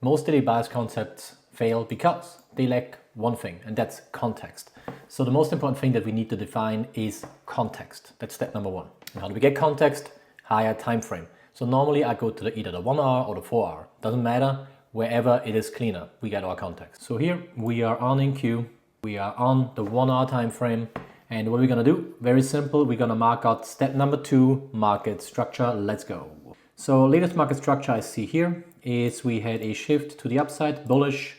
Most daily bias concepts fail because they lack one thing, and that's context. So the most important thing that we need to define is context. That's step number one. And how do we get context? Higher time frame. So normally I go to either the 1 hour or the 4 hour. Doesn't matter, wherever it is cleaner, we get our context. So here we are on NQ, we are on the 1 hour time frame. And what we're gonna do, very simple, we're gonna mark out step number 2, market structure. Let's go. So latest market structure I see here is we had a shift to the upside, bullish,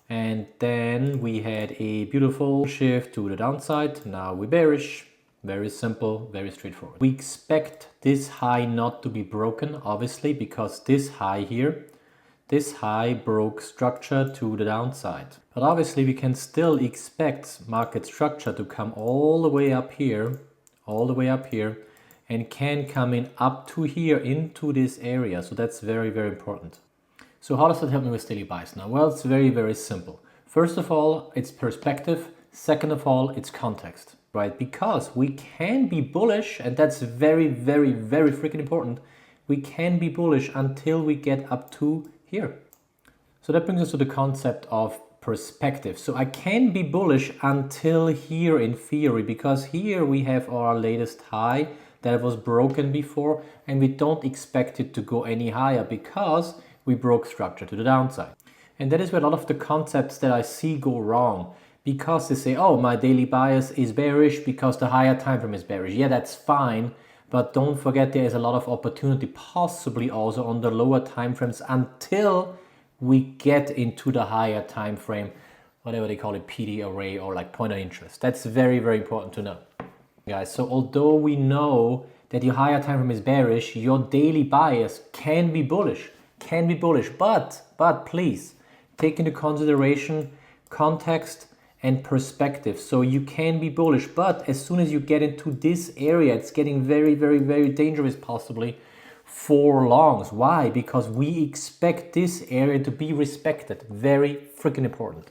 and then we had a beautiful shift to the downside. Now we're bearish. Very simple, very straightforward. We expect this high not to be broken, obviously, because this high here, this high broke structure to the downside. But obviously we can still expect market structure to come all the way up here, and can come in up to here into this area. So that's very, very important. So how does that help me with daily bias now? Well, it's very, very simple. First of all, it's perspective. Second of all, it's context, right? Because we can be bullish, and that's very, very, very freaking important. We can be bullish until we get up to here. So that brings us to the concept of perspective. So I can be bullish until here in theory, because here we have our latest high that was broken before, and we don't expect it to go any higher because we broke structure to the downside. And that is where a lot of the concepts that I see go wrong, because they say, oh, my daily bias is bearish because the higher time frame is bearish. Yeah, that's fine, but don't forget there is a lot of opportunity possibly also on the lower time frames until we get into the higher time frame, whatever they call it, PD array or like point of interest. That's very, very important to know, guys. So although we know that your higher time frame is bearish, your daily bias can be bullish, but please take into consideration context and perspective. So you can be bullish, but as soon as you get into this area, it's getting very, very, very dangerous possibly for longs. Why? Because we expect this area to be respected. Very freaking important.